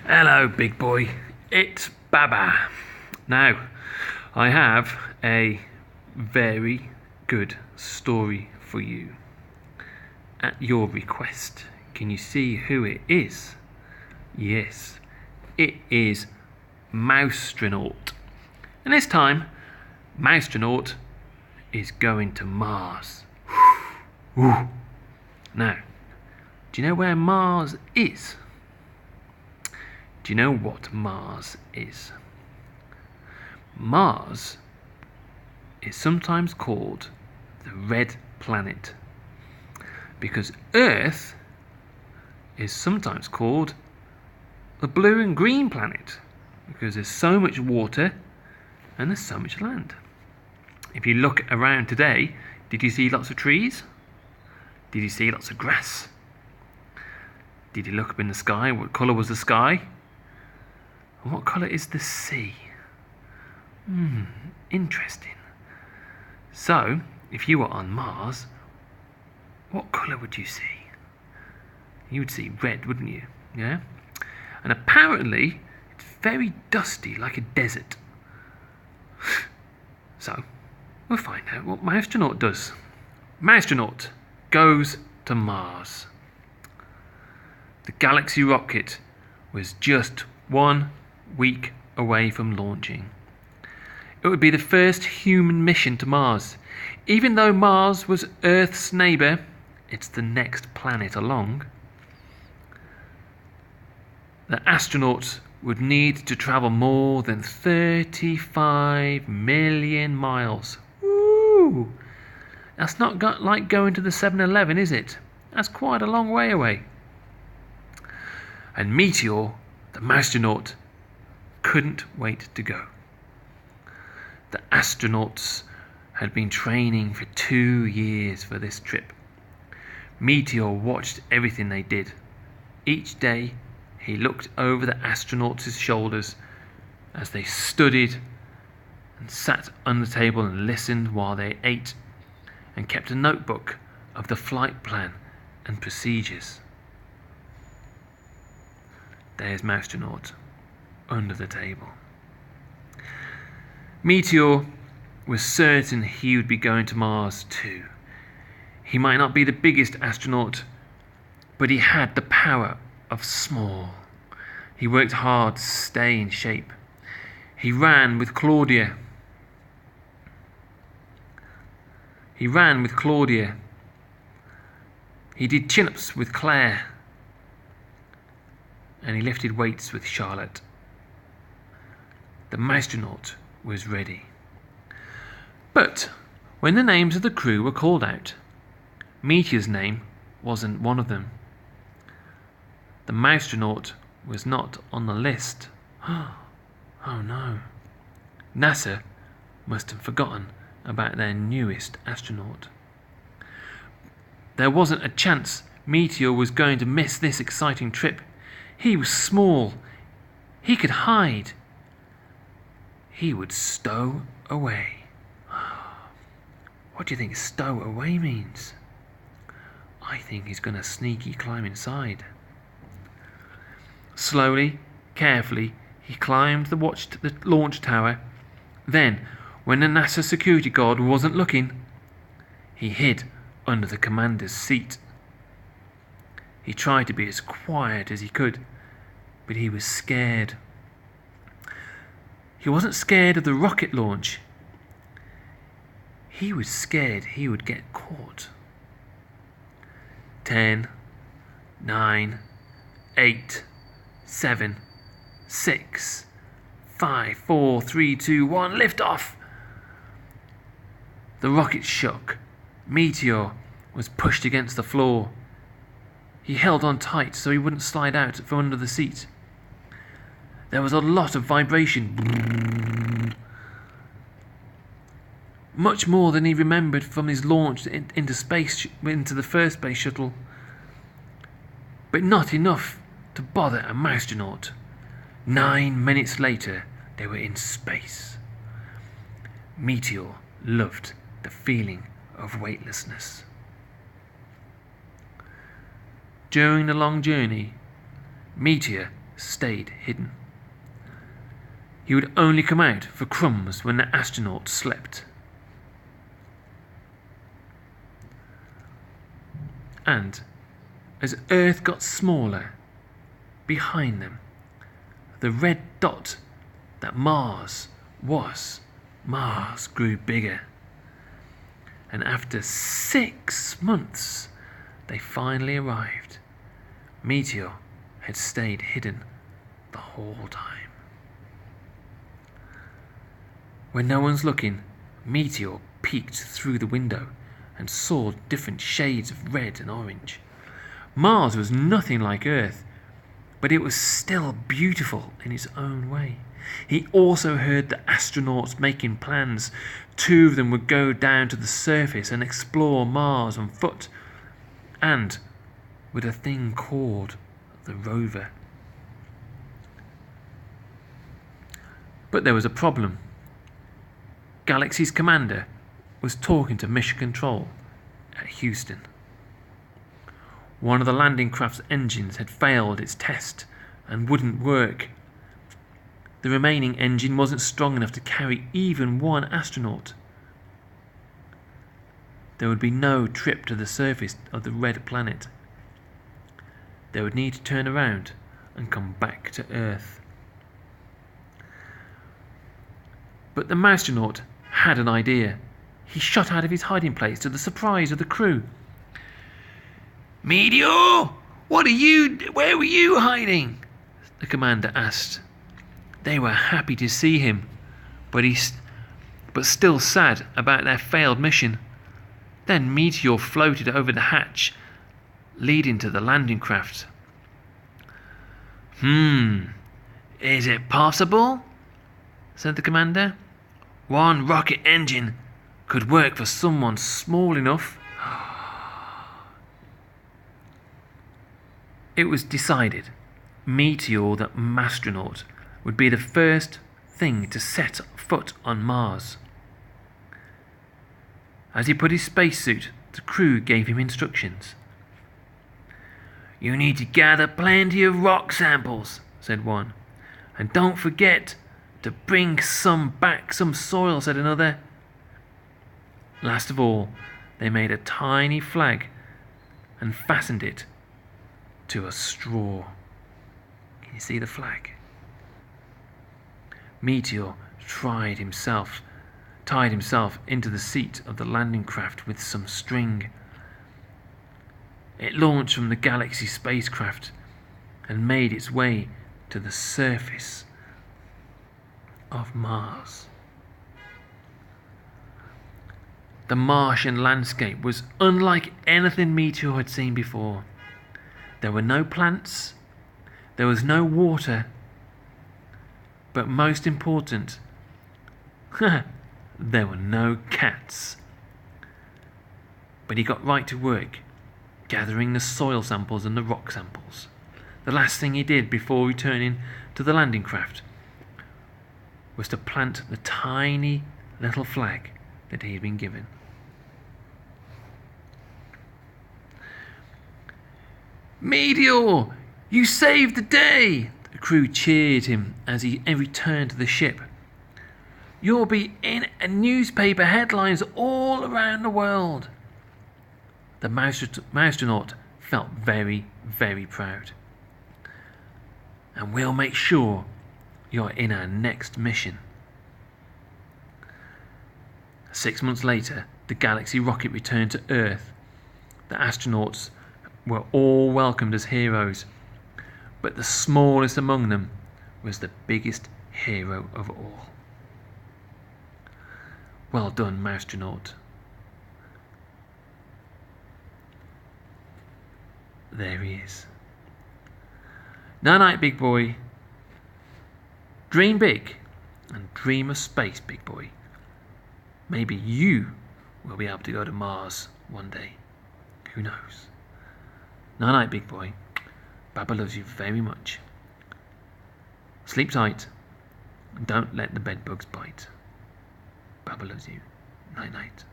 Hello, big boy. It's Baba. Now, I have a very good story for you. At your request, can you see who it is? Yes, it is Moustronaut. And this time, Moustronaut is going to Mars. Now, do you know where Mars is? Do you know what Mars is? Mars is sometimes called the red planet because Earth is sometimes called the blue and green planet because there's so much water and there's so much land. If you look around today, did you see lots of trees? Did you see lots of grass? Did you look up in the sky? What colour was the sky? And what colour is the sea? Interesting. So, if you were on Mars, what colour would you see? You would see red, wouldn't you? Yeah? And apparently, it's very dusty, like a desert. So, we'll find out what Moustronaut does. Moustronaut goes to Mars. The Galaxy rocket was just 1 week away from launching. It would be the first human mission to Mars. Even though Mars was Earth's neighbour, it's the next planet along. The astronauts would need to travel more than 35 million miles. Woo! That's not like going to the 7-Eleven, is it? That's quite a long way away. And Meteor, the Moustronaut, couldn't wait to go. The astronauts had been training for 2 years for this trip. Meteor watched everything they did. Each day, he looked over the astronauts' shoulders as they studied and sat on the table and listened while they ate and kept a notebook of the flight plan and procedures. There's Moustronaut under the table. Meteor was certain he would be going to Mars too. He might not be the biggest astronaut, but he had the power of small. He worked hard to stay in shape. He ran with Claudia. He did chin-ups with Claire. And he lifted weights with Charlotte. The Moustronaut was ready. But when the names of the crew were called out, Meteor's name wasn't one of them. The Moustronaut was not on the list. Oh no. NASA must have forgotten about their newest astronaut. There wasn't a chance Meteor was going to miss this exciting trip. He was small. He could hide. He would stow away. What do you think stow away means? I think he's going to sneaky climb inside. Slowly, carefully, he climbed the launch tower. Then, when the NASA security guard wasn't looking, he hid under the commander's seat. He tried to be as quiet as he could, but he was scared. He wasn't scared of the rocket launch. He was scared he would get caught. 10, 9, 8, 7, 6, 5, 4, 3, 2, 1, lift off! The rocket shook. Meteor was pushed against the floor. He held on tight so he wouldn't slide out from under the seat. There was a lot of vibration. Much more than he remembered from his launch into the first space shuttle. But not enough to bother a Moustronaut. 9 minutes later, they were in space. Meteor loved the feeling of weightlessness. During the long journey, Meteor stayed hidden. He would only come out for crumbs when the astronauts slept. And as Earth got smaller behind them, the red dot that Mars was, Mars grew bigger. And after 6 months, they finally arrived. Meteor had stayed hidden the whole time. When no one's looking, Meteor peeked through the window and saw different shades of red and orange. Mars was nothing like Earth, but it was still beautiful in its own way. He also heard the astronauts making plans. 2 of them would go down to the surface and explore Mars on foot, and with a thing called the rover. But there was a problem. Galaxy's commander was talking to Mission Control at Houston. One of the landing craft's engines had failed its test and wouldn't work. The remaining engine wasn't strong enough to carry even 1 astronaut. There would be no trip to the surface of the red planet. They would need to turn around and come back to Earth. But the Moustronaut had an idea. He shot out of his hiding place to the surprise of the crew. "Meteor, where were you hiding?" the commander asked. They were happy to see him, but still sad about their failed mission. Then Meteor floated over the hatch leading to the landing craft. Is it possible?" said the commander. "1 rocket engine could work for someone small enough." It was decided Meteor, the Moustronaut, would be the first thing to set foot on Mars. As he put his spacesuit, the crew gave him instructions. "You need to gather plenty of rock samples," said one. "And don't forget to bring some soil," said another. Last of all, they made a tiny flag and fastened it to a straw. Can you see the flag? Meteor tied himself into the seat of the landing craft with some string. It launched from the Galaxy spacecraft and made its way to the surface of Mars. The Martian landscape was unlike anything Meteor had seen before. There were no plants, there was no water, but most important, there were no cats. But he got right to work, gathering the soil samples and the rock samples. The last thing he did before returning to the landing craft was to plant the tiny little flag that he had been given. "Meteor, you saved the day!" The crew cheered him as he returned to the ship. "You'll be in newspaper headlines all around the world." The Moustronaut felt very, very proud. "And we'll make sure you're in our next mission." 6 months later, the Galaxy rocket returned to Earth. The astronauts were all welcomed as heroes, but the smallest among them was the biggest hero of all. Well done, Moustronaut. There he is. Night, big boy. Dream big and dream of space, big boy. Maybe you will be able to go to Mars one day. Who knows? Night, big boy. Baba loves you very much. Sleep tight and don't let the bed bugs bite. Baba loves you. Night, night.